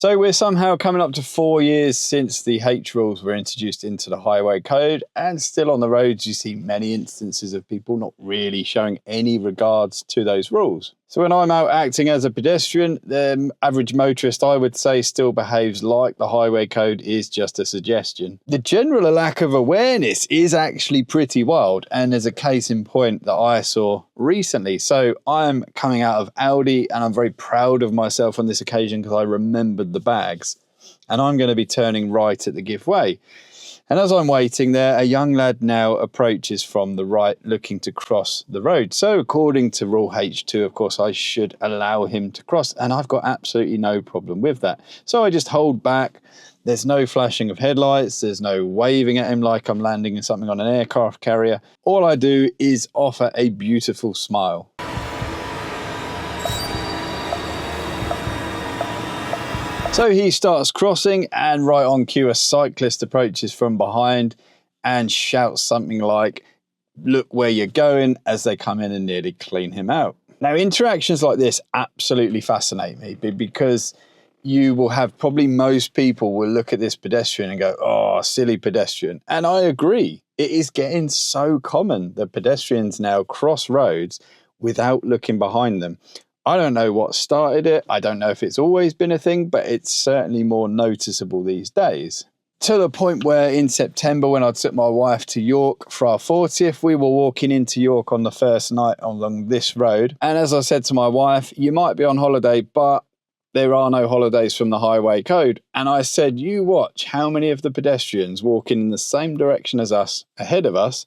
So we're somehow coming up to 4 years since the H rules were introduced into the highway code, and still on the roads you see many instances of people not really showing any regards to those rules. So when I'm out acting as a pedestrian, the average motorist, I would say, still behaves like the highway code is just a suggestion. The general lack of awareness is actually pretty wild, and there's a case in point that I saw recently. So I'm coming out of Audi and I'm very proud of myself on this occasion because I remembered the bags, and I'm going to be turning right at the give way. And as I'm waiting there, a young lad now approaches from the right looking to cross the road. So according to rule H2, of course, I should allow him to cross, and I've got absolutely no problem with that. So I just hold back. There's no flashing of headlights. There's no waving at him like I'm landing in something on an aircraft carrier. All I do is offer a beautiful smile. So he starts crossing, and right on cue, a cyclist approaches from behind and shouts something like, "Look where you're going," as they come in and nearly clean him out. Now, interactions like this absolutely fascinate me because you will have probably most people will look at this pedestrian and go, "Oh, silly pedestrian." And I agree. It is getting so common that pedestrians now cross roads without looking behind them. I don't know what started it. I don't know if it's always been a thing, but it's certainly more noticeable these days. To the point where in September, when I took my wife to York for our 40th, we were walking into York on the first night along this road. And as I said to my wife, you might be on holiday, but there are no holidays from the highway code. And I said, you watch how many of the pedestrians walking in the same direction as us, ahead of us,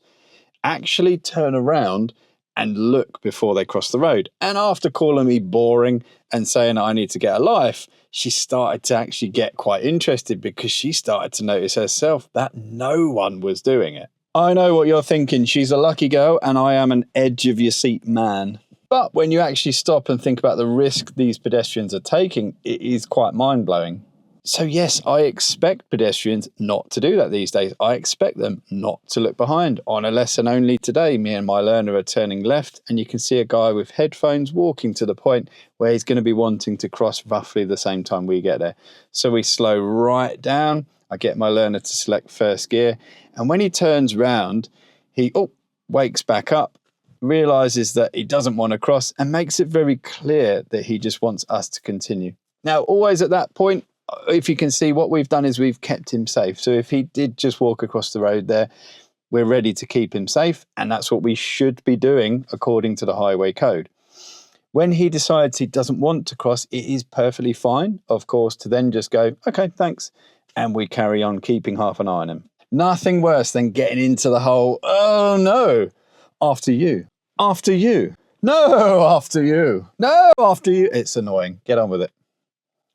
actually turn around and look before they cross the road. And after calling me boring and saying I need to get a life, she started to actually get quite interested because she started to notice herself that no one was doing it. I know what you're thinking. She's a lucky girl and I am an edge of your seat man. But when you actually stop and think about the risk these pedestrians are taking, it is quite mind-blowing. So yes, I expect pedestrians not to do that these days. I expect them not to look behind. On a lesson only today, me and my learner are turning left, and you can see a guy with headphones walking to the point where he's going to be wanting to cross roughly the same time we get there. So we slow right down. I get my learner to select first gear, and when he turns round, he wakes back up, realizes that he doesn't want to cross, and makes it very clear that he just wants us to continue. Now, always at that point, if you can see, what we've done is we've kept him safe. So if he did just walk across the road there, we're ready to keep him safe. And that's what we should be doing according to the highway code. When he decides he doesn't want to cross, it is perfectly fine, of course, to then just go, okay, thanks. And we carry on keeping half an eye on him. Nothing worse than getting into the whole, oh no, after you, after you, no, after you, no, after you. It's annoying. Get on with it.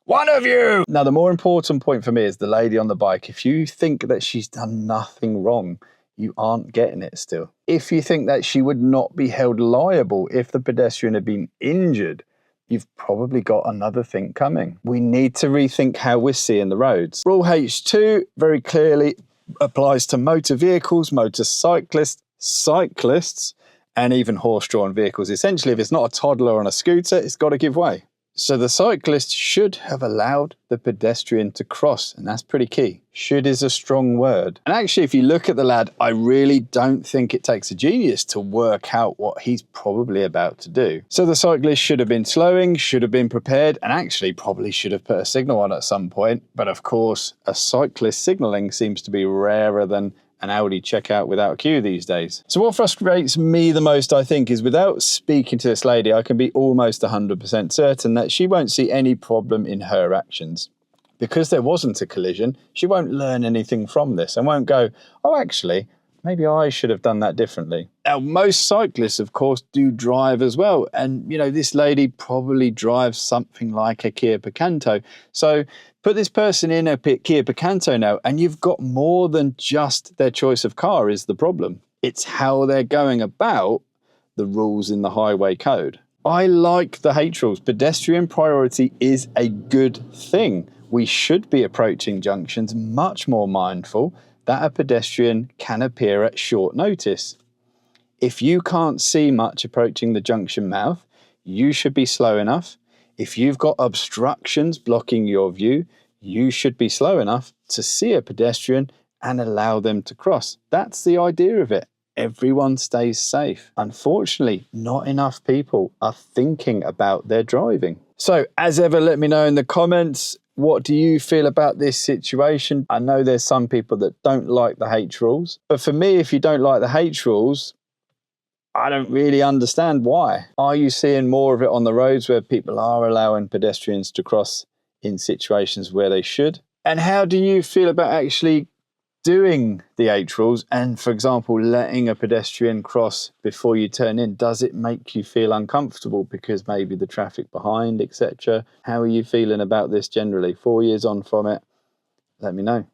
One of you! Now, the more important point for me is the lady on the bike. If you think that she's done nothing wrong, you aren't getting it still. If you think that she would not be held liable if the pedestrian had been injured, you've probably got another thing coming. We need to rethink how we're seeing the roads. Rule H2 very clearly applies to motor vehicles, motorcyclists, cyclists, and even horse-drawn vehicles. Essentially, if it's not a toddler on a scooter, it's got to give way. So the cyclist should have allowed the pedestrian to cross, and that's pretty key. Should is a strong word. And actually, if you look at the lad, I really don't think it takes a genius to work out what he's probably about to do. So the cyclist should have been slowing, should have been prepared, and actually probably should have put a signal on at some point. But of course, a cyclist signalling seems to be rarer than an Audi checkout without a queue these days. So what frustrates me the most, I think, is without speaking to this lady, I can be almost 100% certain that she won't see any problem in her actions. Because there wasn't a collision, she won't learn anything from this and won't go, oh, actually, maybe I should have done that differently. Now, most cyclists, of course, do drive as well. And, you know, this lady probably drives something like a Kia Picanto. So put this person in a Kia Picanto now, and you've got more than just their choice of car is the problem. It's how they're going about the rules in the highway code. I like the H rules. Pedestrian priority is a good thing. We should be approaching junctions much more mindful that a pedestrian can appear at short notice. If you can't see much approaching the junction mouth, you should be slow enough. If you've got obstructions blocking your view, you should be slow enough to see a pedestrian and allow them to cross. That's the idea of it. Everyone stays safe. Unfortunately, not enough people are thinking about their driving. So as ever, let me know in the comments, what do you feel about this situation? I know there's some people that don't like the H rules, but for me, if you don't like the H rules, I don't really understand why. Are you seeing more of it on the roads where people are allowing pedestrians to cross in situations where they should? And how do you feel about actually doing the H rules and, for example, letting a pedestrian cross before you turn in? Does it make you feel uncomfortable because maybe the traffic behind, etc.? How are you feeling about this generally? 4 years on from it, let me know.